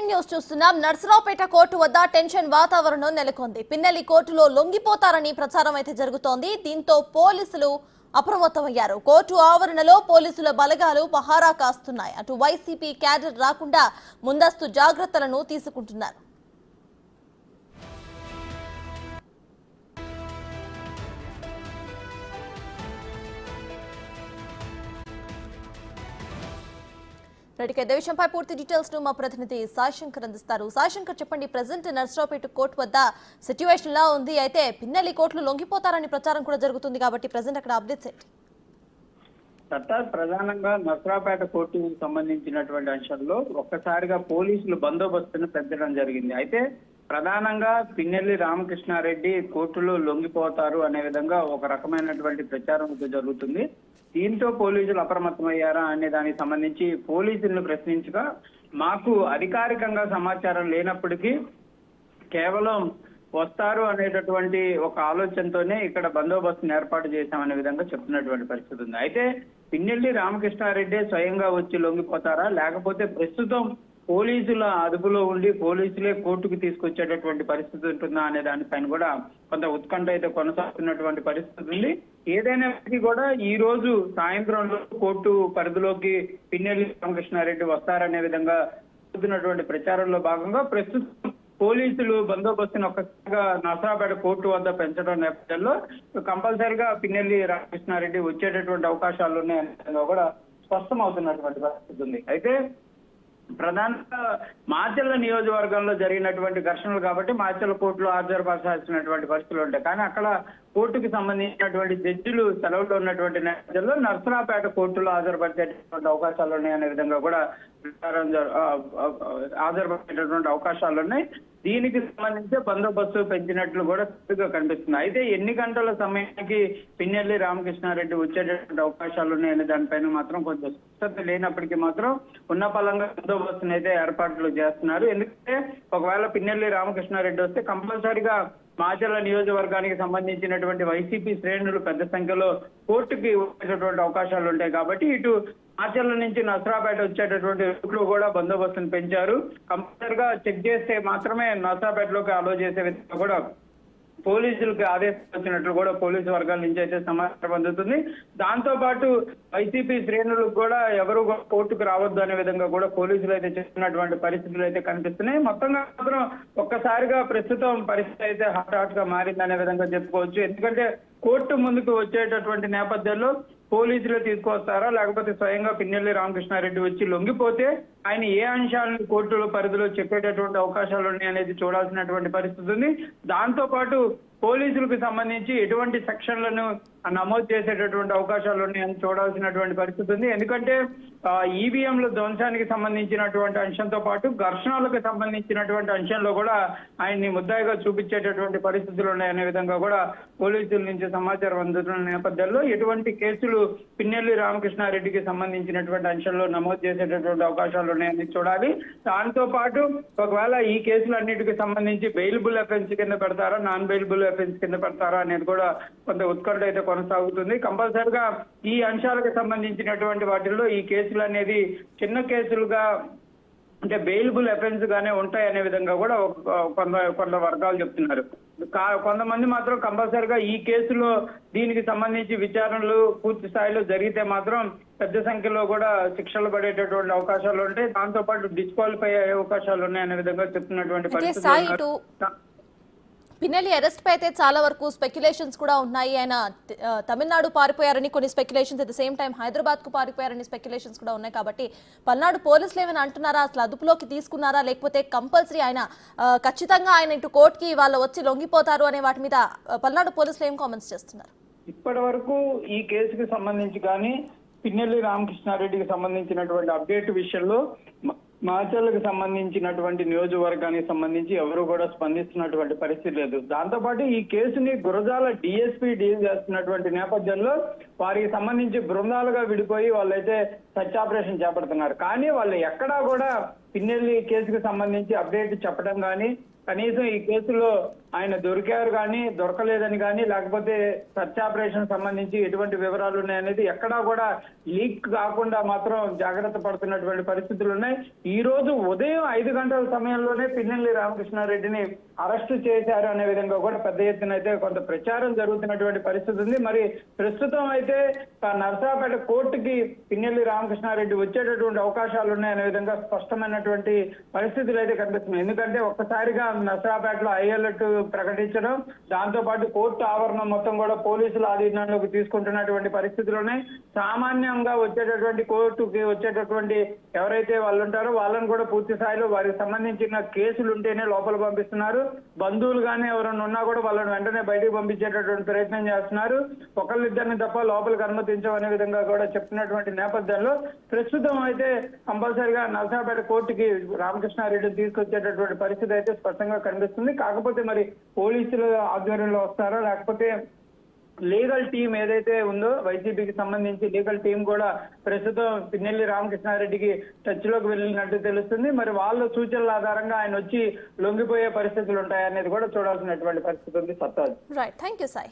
News చూస్తున్నాం. Narasaraopet court వద్ద tension వాతావరణం నెలకొంది. పిన్నెల్లి కోర్టులో లొంగిపోతారని ప్రచారం అయితే జరుగుతోంది. దీంతో పోలీసులు అప్రమత్తమయ్యారు. కోర్టు ఆవరణలో పోలీసుల బలగాలు పహారా కాస్తున్నాయి. అటు వైసీపీ క్యాడర్ రాకుండా ముందస్తు జాగ్రత్తలను తీసుకుంటున్నారు. ఇదే విషయంపై పూర్తి డీటెయిల్స్ ను మా ప్రతినిధి సాయిశంకర్ అందిస్తారు. సాయిశంకర్, చెప్పండి, ప్రెసెంట్ నర్సరావుపేట కోర్టు వద్ద సిట్యుయేషన్ లా ఉంది. అయితే పిన్నెల్లి కోర్టులు లొంగిపోతారని ప్రచారం కూడా జరుగుతుంది కాబట్టి ప్రెసెంట్ అక్కడ అప్డేట్స్ ఏంటి? ప్రధానంగా నర్సరావుపేట కోర్టుకు సంబంధించినటువంటి అంశాల్లో ఒక్కసారిగా పోలీసులు బందోబస్తును పెంచడం జరిగింది. అయితే ప్రధానంగా పిన్నెల్లి రామకృష్ణారెడ్డి కోర్టులో లొంగిపోతారు అనే విధంగా ఒక రకమైనటువంటి ప్రచారం జరుగుతుంది. దీంతో పోలీసులు అప్రమత్తమయ్యారా అనే దానికి సంబంధించి పోలీసులను ప్రశ్నించగా మాకు అధికారికంగా సమాచారం లేనప్పటికీ కేవలం వస్తారు అనేటటువంటి ఒక ఆలోచనతోనే ఇక్కడ బందోబస్తును ఏర్పాటు చేశామనే విధంగా చెప్తున్నటువంటి పరిస్థితి ఉంది. అయితే పిన్నెల్లి రామకృష్ణారెడ్డి స్వయంగా వచ్చి లొంగిపోతారా, లేకపోతే ప్రస్తుతం పోలీసుల అదుపులో ఉండి పోలీసులే కోర్టుకు తీసుకొచ్చేటటువంటి పరిస్థితి ఉంటుందా అనే దానిపైన కూడా కొంత ఉత్కంఠ అయితే కొనసాగుతున్నటువంటి పరిస్థితి ఉంది. ఏదైనప్పటికీ కూడా ఈ రోజు సాయంత్రంలో కోర్టు పరిధిలోకి పిన్నెల్లి రామకృష్ణారెడ్డి వస్తారనే విధంగా జరుగుతున్నటువంటి ప్రచారంలో భాగంగా ప్రస్తుతం పోలీసులు బందోబస్తును ఒక్కసారిగా నర్సరావుపేట కోర్టు వద్ద పెంచడం నేపథ్యంలో కంపల్సరిగా పిన్నెల్లి రామకృష్ణారెడ్డి వచ్చేటటువంటి అవకాశాలు ఉన్నాయనే విధంగా కూడా స్పష్టం అవుతున్నటువంటి పరిస్థితి ఉంది. అయితే ప్రధానంగా మాచర్ల నియోజకవర్గంలో జరిగినటువంటి ఘర్షణలు కాబట్టి మాచర్ల కోర్టులో హాజరుపరచాల్సినటువంటి పరిస్థితులు ఉంటాయి. కానీ అక్కడ కోర్టుకు సంబంధించినటువంటి జడ్జిలు సెలవులో ఉన్నటువంటి నేపథ్యంలో నర్సరావుపేట కోర్టులో హాజరుపరిచేటటువంటి అవకాశాలు ఉన్నాయనే విధంగా కూడా హాజరుపరిచేటటువంటి అవకాశాలు ఉన్నాయి. దీనికి సంబంధించి బందోబస్తు పెంచినట్లు కూడా కనిపిస్తుంది. అయితే ఎన్ని గంటల సమయానికి పిన్నెల్లి రామకృష్ణారెడ్డి వచ్చేటటువంటి అవకాశాలు ఉన్నాయనే దానిపైన మాత్రం కొంచెం స్పష్టత లేనప్పటికీ మాత్రం ఉన్న పలంగా బందోబస్తును అయితే ఏర్పాట్లు చేస్తున్నారు. ఎందుకంటే ఒకవేళ పిన్నెల్లి రామకృష్ణారెడ్డి వస్తే కంపల్సరిగా మాచర్ల నియోజకవర్గానికి సంబంధించినటువంటి వైసీపీ శ్రేణులు పెద్ద సంఖ్యలో కోర్టుకి వచ్చేటటువంటి అవకాశాలు ఉంటాయి. కాబట్టి ఇటు మాచర్ల నుంచి నర్సరావుపేట వచ్చేటటువంటి రూట్లో కూడా బందోబస్తును పెంచారు. కంపల్సరిగా చెక్ చేస్తే మాత్రమే నర్సరావుపేటలోకి అలో చేసే విధంగా కూడా పోలీసులకు ఆదేశాలు వచ్చినట్లు కూడా పోలీసు వర్గాల నుంచి అయితే సమాచారం అందుతుంది. దాంతో పాటు వైసీపీ శ్రేణులకు కూడా ఎవరు కోర్టుకు రావద్దు అనే విధంగా కూడా పోలీసులు అయితే చేస్తున్నటువంటి పరిస్థితులు అయితే కనిపిస్తున్నాయి. మొత్తంగా మాత్రం ఒక్కసారిగా ప్రస్తుతం పరిస్థితి అయితే హాట్ గా మారిందనే విధంగా చెప్పుకోవచ్చు. ఎందుకంటే కోర్టు ముందుకు వచ్చేటటువంటి నేపథ్యంలో పోలీసులు తీసుకొస్తారా, లేకపోతే స్వయంగా పిన్నెల్లి రామకృష్ణారెడ్డి వచ్చి లొంగిపోతే ఆయన ఏ అంశాలను కోర్టుల పరిధిలో చెప్పేటటువంటి అవకాశాలు ఉన్నాయి అనేది చూడాల్సినటువంటి పరిస్థితి ఉంది. దాంతో పాటు పోలీసులకు సంబంధించి ఎటువంటి సెక్షన్లను నమోదు చేసేటటువంటి అవకాశాలు ఉన్నాయని చూడాల్సినటువంటి పరిస్థితి ఉంది. ఎందుకంటే ఈవీఎంల ధ్వంసానికి సంబంధించినటువంటి అంశంతో పాటు ఘర్షణలకు సంబంధించినటువంటి అంశంలో కూడా ఆయన్ని ముద్దాయిగా చూపించేటటువంటి పరిస్థితులు ఉన్నాయనే విధంగా కూడా పోలీసుల నుంచి సమాచారం అందుతున్న నేపథ్యంలో ఎటువంటి కేసులు పిన్నెల్లి రామకృష్ణారెడ్డికి సంబంధించినటువంటి అంశంలో నమోదు చేసేటటువంటి అవకాశాలు ఉన్నాయని చూడాలి. దాంతో పాటు ఒకవేళ ఈ కేసులన్నిటికి సంబంధించి బెయిలబుల్ అఫెన్స్ కింద పెడతారా, నాన్ బెయిలబుల్ అఫెన్స్ కింద పెడతారా అనేది కూడా కొంత ఉత్కంఠ అయితే కొనసాగుతుంది. కంపల్సరిగా ఈ అంశాలకు సంబంధించినటువంటి వాటిల్లో ఈ కేసులు అనేది చిన్న కేసులుగా అంటే బెయిలబుల్ అఫెన్స్ గానే ఉంటాయనే విధంగా కూడా కొంత వర్గాలు చెప్తున్నారు. కొంతమంది మాత్రం కంపల్సరిగా ఈ కేసులో దీనికి సంబంధించి విచారణలు పూర్తి స్థాయిలో జరిగితే మాత్రం పెద్ద సంఖ్యలో కూడా శిక్షలు పడేటటువంటి అవకాశాలు ఉంటాయి. దాంతో పాటు డిస్క్వాలిఫై అయ్యే అవకాశాలు ఉన్నాయనే విధంగా చెప్తున్నటువంటి పరిస్థితి. పిన్నెల్లి అరెస్ట్ పై అయితే చాలా వరకు స్పెక్యులేషన్స్ కూడా ఉన్నాయి. ఆయన తమిళనాడు పారిపోయారని కొన్ని speculations, at the same time Hyderabad కు పారిపోయారని స్పెక్యులేషన్స్ కూడా ఉన్నాయి. కాబట్టి పల్నాడు పోలీసులు ఏమైనా అంటున్నారా, అసలు అదుపులోకి తీసుకున్నారా, లేకపోతే కంపల్సరీ ఆయన ఖచ్చితంగా ఆయన ఇటు కోర్టుకి వాళ్ళు వచ్చి లొంగిపోతారు అనే వాటి మీద పల్నాడు పోలీసులు ఏం కామెంట్స్ చేస్తున్నారు? ఇప్పటి వరకు ఈ కేసుకు సంబంధించి కానీ పిన్నెల్లి రామకృష్ణారెడ్డికి సంబంధించినటువంటి అప్డేట్ విషయంలో మాచర్లకు సంబంధించినటువంటి నియోజకవర్గానికి సంబంధించి ఎవరు కూడా స్పందిస్తున్నటువంటి పరిస్థితి లేదు. దాంతోపాటు ఈ కేసుని గురజాల డిఎస్పీ డీల్ చేస్తున్నటువంటి నేపథ్యంలో వారికి సంబంధించి బృందాలుగా విడిపోయి వాళ్ళైతే సర్చ్ ఆపరేషన్ చేపడుతున్నారు. కానీ వాళ్ళు ఎక్కడా కూడా పిన్నెల్లి కేసుకు సంబంధించి అప్డేట్ చెప్పడం కానీ, కనీసం ఈ కేసులో ఆయన దొరికారు కానీ దొరకలేదని కానీ, లేకపోతే సర్చ్ ఆపరేషన్ సంబంధించి ఎటువంటి వివరాలు ఉన్నాయనేది ఎక్కడా కూడా లీక్ కాకుండా మాత్రం జాగ్రత్త పడుతున్నటువంటి పరిస్థితులు ఉన్నాయి. ఈ రోజు ఉదయం 5 గంటల సమయంలోనే పిన్నెల్లి రామకృష్ణారెడ్డిని అరెస్టు చేశారు అనే విధంగా కూడా పెద్ద ఎత్తున అయితే కొంత ప్రచారం జరుగుతున్నటువంటి పరిస్థితి ఉంది. మరి ప్రస్తుతం అయితే నర్సాపేట కోర్టుకి పిన్నెల్లి రామకృష్ణారెడ్డి వచ్చేటటువంటి అవకాశాలు ఉన్నాయనే విధంగా స్పష్టమైనటువంటి పరిస్థితులు అయితే కనిపిస్తున్నాయి. ఎందుకంటే ఒక్కసారిగా నర్సాపేటలో హై అలర్ట్ ప్రకటించడం, దాంతో పాటు కోర్టు ఆవరణం మొత్తం కూడా పోలీసుల ఆధీనంలోకి తీసుకుంటున్నటువంటి పరిస్థితుల్లోనే సామాన్యంగా వచ్చేటటువంటి కోర్టుకి వచ్చేటటువంటి ఎవరైతే వాళ్ళు ఉంటారో వాళ్ళని కూడా పూర్తి స్థాయిలో వారికి సంబంధించిన కేసులు ఉంటేనే లోపల పంపిస్తున్నారు. బంధువులు కానీ ఎవరైనా ఉన్నా కూడా వాళ్ళని వెంటనే బయటకు పంపించేటటువంటి ప్రయత్నం చేస్తున్నారు. ఒకళ్ళిద్దరిని తప్ప లోపలికి అనుమతించమనే విధంగా కూడా చెప్తున్నటువంటి నేపథ్యంలో ప్రస్తుతం అయితే కంపల్సరిగా నర్సాపేట కోర్టుకి రామకృష్ణారెడ్డిని తీసుకొచ్చేటటువంటి పరిస్థితి అయితే స్పష్టంగా కనిపిస్తుంది. కాకపోతే మరి పోలీసుల ఆధ్వర్యంలో వస్తారో లేకపోతే లీగల్ టీం ఏదైతే ఉందో వైసీపీకి సంబంధించి లీగల్ టీం కూడా ప్రస్తుతం పిన్నెల్లి రామకృష్ణారెడ్డికి టచ్ లోకి వెళ్ళినట్టు తెలుస్తుంది. మరి వాళ్ళ సూచనల ఆధారంగా ఆయన వచ్చి లొంగిపోయే పరిస్థితులు ఉంటాయనేది కూడా చూడాల్సినటువంటి పరిస్థితి ఉంది. సత్తాజ్. Right, thank you Sai.